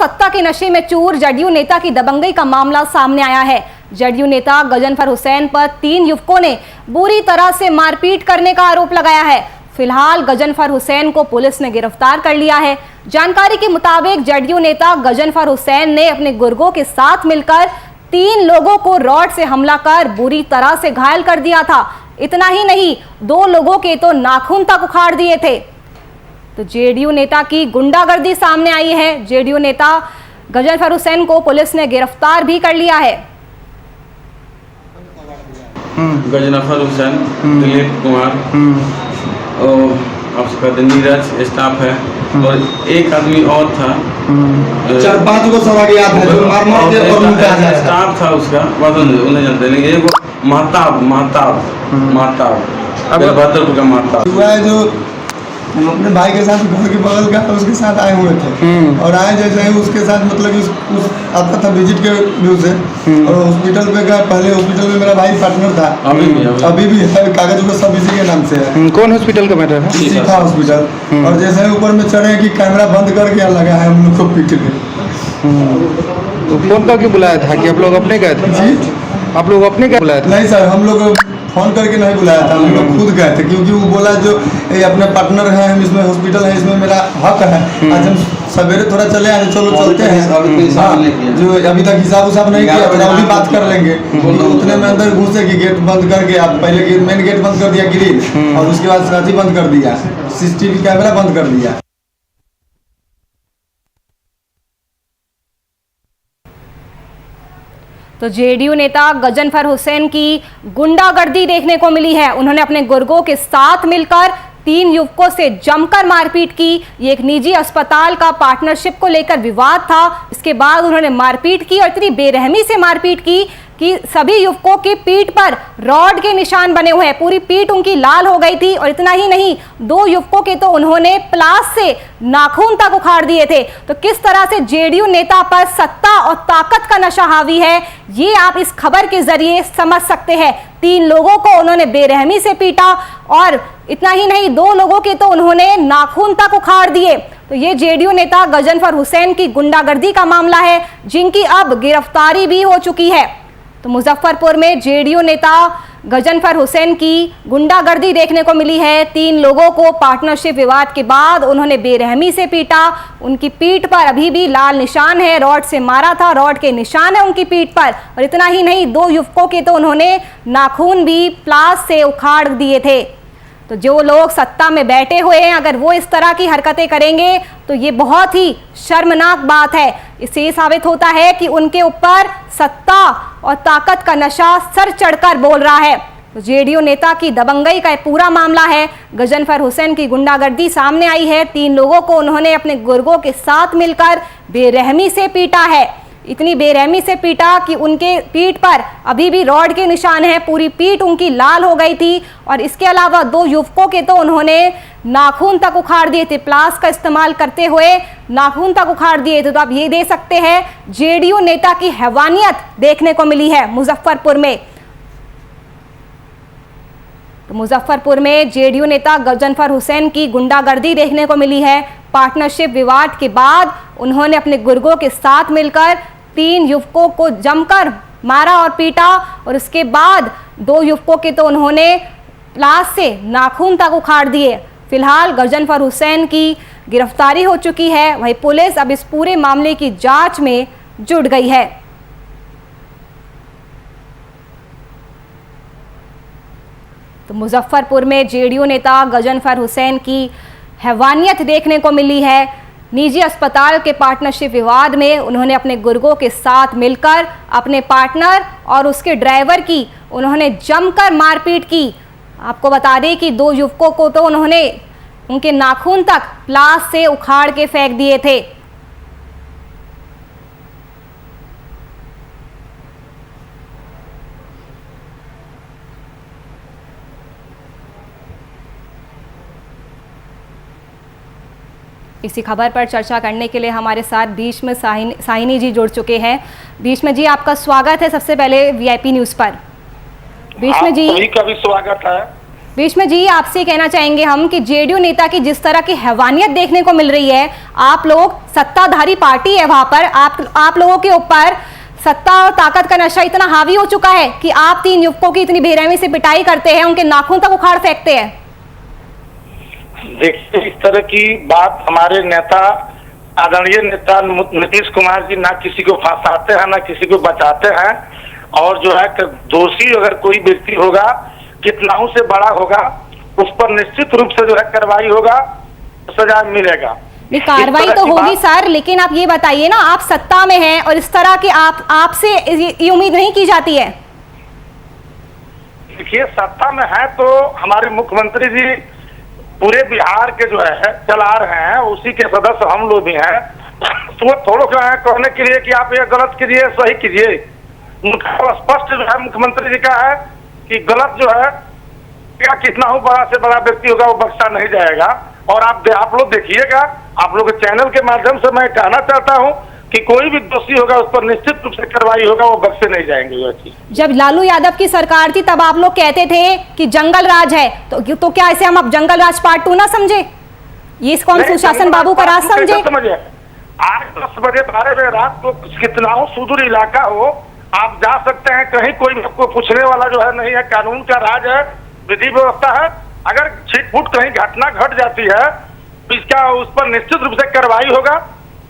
सत्ता के नशे में चूर जदयू नेता की दबंगई का मामला सामने आया है। जदयू नेता गजनफर हुसैन पर 3 युवकों ने बुरी तरह से मारपीट करने का आरोप लगाया है। फिलहाल गजनफर हुसैन को पुलिस ने गिरफ्तार कर लिया है। जानकारी के मुताबिक जदयू नेता गजनफर हुसैन ने अपने गुर्गों के साथ मिलकर 3 लोगों को रॉड से हमला कर बुरी तरह से घायल कर दिया था। इतना ही नहीं, 2 लोगों के तो नाखून तक उखाड़ दिए थे। तो जेडीयू नेता की गुंडागर्दी सामने आई है। जेडीयू नेता गजनफर हुसैन को पुलिस ने गिरफ्तार भी कर लिया है। गजनफर हुसैन, दिलीप कुमार और नीरज स्टाफ है और एक आदमी और था, 4-5 को सवाल याद है जो मार स्टाफ था उसका, उन्हें जानते नहीं। एक महताब भद्रपुर का महताब हुआ है जो हम अपने भाई के साथ घर के बगल का उसके साथ आए हुए थे और आए जैसे ही उसके साथ मतलब उस आता था विजिट के व्यू से और हॉस्पिटल पे गया। पहले हॉस्पिटल में मेरा भाई पार्टनर था, अभी भी है, कागज को सब इसी के नाम से है। कौन हॉस्पिटल का मैटर है? शिखा हॉस्पिटल। और जैसे ही ऊपर में चढ़े कि कैमरा बंद कर क्या लगा है हम लोग को पीट के। तो फोन करके बुलाया था कि आप लोग अपने गए थे? जी, आप लोग अपने गए? बुलाया था? नहीं सर, हम लोग फोन करके नहीं बुलाया था, हम लोग खुद गए थे क्योंकि वो बोला जो अपने पार्टननर है, हम इसमें हॉस्पिटल है, इसमें मेरा हक है, आज हम सवेरे थोड़ा चले आए, चलो चलते हैं। हाँ, जो अभी तक हिसाब उसाब नहीं किया, अभी बात कर लेंगे। तो उतने में अंदर घुसे कि गेट बंद करके, आप पहले मेन गेट बंद कर दिया ग्रिल और उसके बाद साथी बंद कर दिया, CCTV कैमरा बंद कर दिया। तो जेडीयू नेता गजनफर हुसैन की गुंडागर्दी देखने को मिली है। उन्होंने अपने गुर्गों के साथ मिलकर 3 युवकों से जमकर मारपीट की। ये एक निजी अस्पताल का पार्टनरशिप को लेकर विवाद था। इसके बाद उन्होंने मारपीट की और इतनी बेरहमी से मारपीट की कि सभी युवकों की पीठ पर रॉड के निशान बने हुए हैं। पूरी पीठ उनकी लाल हो गई थी और इतना ही नहीं, 2 युवकों के तो उन्होंने प्लास से नाखून तक उखाड़ दिए थे। तो किस तरह से जेडीयू नेता पर सत्ता और ताकत का नशा हावी है, ये आप इस खबर के जरिए समझ सकते हैं। 3 लोगों को उन्होंने बेरहमी से पीटा और इतना ही नहीं, 2 लोगों के तो उन्होंने नाखून तक उखाड़ दिए। तो ये जेडीयू नेता गजनफर हुसैन की गुंडागर्दी का मामला है, जिनकी अब गिरफ्तारी भी हो चुकी है। तो मुजफ्फरपुर में जेडीयू नेता गजनफर हुसैन की गुंडागर्दी देखने को मिली है। 3 लोगों को पार्टनरशिप विवाद के बाद उन्होंने बेरहमी से पीटा। उनकी पीठ पर अभी भी लाल निशान है, रॉड से मारा था, रॉड के निशान है उनकी पीठ पर। और इतना ही नहीं, 2 युवकों के तो उन्होंने नाखून भी प्लास से उखाड़ दिए थे। तो जो लोग सत्ता में बैठे हुए हैं, अगर वो इस तरह की हरकतें करेंगे तो ये बहुत ही शर्मनाक बात है। इससे ये साबित होता है कि उनके ऊपर सत्ता और ताकत का नशा सर चढ़कर बोल रहा है। तो जेडीयू नेता की दबंगई का पूरा मामला है। गजनफर हुसैन की गुंडागर्दी सामने आई है। 3 लोगों को उन्होंने अपने गुर्गों के साथ मिलकर बेरहमी से पीटा है। इतनी बेरहमी से पीटा कि उनके पीठ पर अभी भी रॉड के निशान हैं, पूरी पीठ उनकी लाल हो गई थी। और इसके अलावा 2 युवकों के तो उन्होंने नाखून तक उखाड़ दिए थे, प्लास का इस्तेमाल करते हुए नाखून तक उखाड़ दिए थे। तो आप ये दे सकते हैं, जेडीयू नेता की हैवानियत देखने को मिली है मुजफ्फरपुर में। तो मुजफ्फरपुर में जेडीयू नेता गजनफर हुसैन की गुंडागर्दी देखने को मिली है। पार्टनरशिप विवाद के बाद उन्होंने अपने गुर्गों के साथ मिलकर 3 युवकों को जमकर मारा और पीटा और उसके बाद 2 युवकों के तो उन्होंने प्लास से नाखून तक उखाड़ दिए। फिलहाल गजनफर हुसैन की गिरफ्तारी हो चुकी है। वहीं पुलिस अब इस पूरे मामले की जांच में जुट गई है। तो मुजफ्फरपुर में जेडीयू नेता गजनफर हुसैन की हैवानियत देखने को मिली है। निजी अस्पताल के पार्टनरशिप विवाद में उन्होंने अपने गुर्गों के साथ मिलकर अपने पार्टनर और उसके ड्राइवर की उन्होंने जमकर मारपीट की। आपको बता दें कि 2 युवकों को तो उन्होंने उनके नाखून तक प्लास से उखाड़ के फेंक दिए थे। इसी खबर पर चर्चा करने के लिए हमारे साथ भीष्म साहिनी जी जुड़ चुके हैं। भीष्म जी, आपका स्वागत है सबसे पहले वीआईपी न्यूज पर। भीष्म जी, सभी का भी स्वागत है। बीच में जी आपसे कहना चाहेंगे हम कि जेडीयू नेता की जिस तरह की हैवानियत देखने को मिल रही है, आप लोग सत्ताधारी पार्टी है, वहां पर आप लोगों के ऊपर सत्ता और ताकत का नशा इतना हावी हो चुका है कि आप 3 युवकों की इतनी बेरहमी से पिटाई करते हैं, उनके नाखून तक उखाड़ फेंकते हैं। देखिए, इस तरह की बात हमारे नेता, आदरणीय नेता नीतीश कुमार जी ना किसी को फंसाते हैं ना किसी को बचाते हैं, और जो है दोषी अगर कोई व्यक्ति होगा, कितना से बड़ा होगा, उस पर निश्चित रूप से जो है कार्रवाई होगा, सजा मिलेगा। कार्रवाई तो होगी सर, लेकिन आप ये बताइए ना, आप सत्ता में हैं और इस तरह के आपसे ये उम्मीद नहीं की जाती है। देखिए, सत्ता में है तो हमारे मुख्यमंत्री जी पूरे बिहार के जो है चला रहे हैं, उसी के सदस्य हम लोग भी हैं। तो वो थोड़ा कहने के लिए कि आप ये गलत कीजिए, सही कीजिए, स्पष्ट जो है मुख्यमंत्री जी का है कि गलत जो है क्या कितना हो बड़ा से बड़ा व्यक्ति होगा वो बख्शा नहीं जाएगा। और आप लोग देखिएगा, आप लोग के चैनल के माध्यम से मैं कहना चाहता हूं कि कोई भी दोषी होगा उस पर निश्चित रूप से कार्रवाई होगा, वो बख्शे नहीं जाएंगे। वो चीज जब लालू यादव की सरकार थी तब आप लोग कहते थे कि जंगल राज है, तो क्या इसे हम अब जंगल राज पार्ट 2 ना समझे? ये कौन सुशासन बाबू का राज समझे? आज 10 बजे 12 बजे रात को कितना हो सुदूर इलाका हो, आप जा सकते हैं, कहीं कोई आपको पूछने वाला जो है नहीं है, कानून का राज है, विधि व्यवस्था है। अगर छिटपुट कहीं घटना घट जाती है तो इसका उस पर निश्चित रूप से कार्रवाई होगा।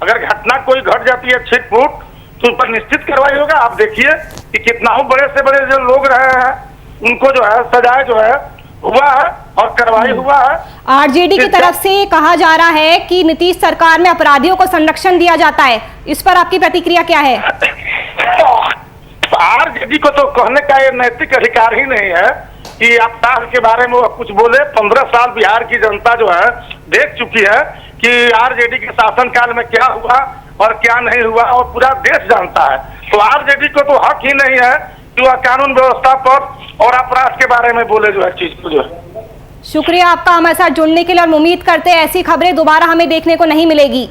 अगर घटना कोई घट जाती है छिटपुट तो उस पर निश्चित कार्रवाई होगा। आप देखिए कि कितना बड़े से बड़े जो लोग रहे हैं उनको जो है सजाए जो है हुआ है और कार्रवाई हुआ है। आरजेडी की तरफ से कहा जा रहा है कि नीतीश सरकार में अपराधियों को संरक्षण दिया जाता है, इस पर आपकी प्रतिक्रिया क्या है? आरजेडी को तो कहने का ये नैतिक अधिकार ही नहीं है कि अपराध के बारे में वो कुछ बोले। 15 साल बिहार की जनता जो है देख चुकी है कि आरजेडी के शासनकाल में क्या हुआ और क्या नहीं हुआ, और पूरा देश जानता है। तो आरजेडी को तो हक ही नहीं है कि वह कानून व्यवस्था पर और अपराध के बारे में बोले जो है चीज को जो है। शुक्रिया आपका हमारे साथ जुड़ने के लिए, और उम्मीद करते हैं ऐसी खबरें दोबारा हमें देखने को नहीं मिलेगी।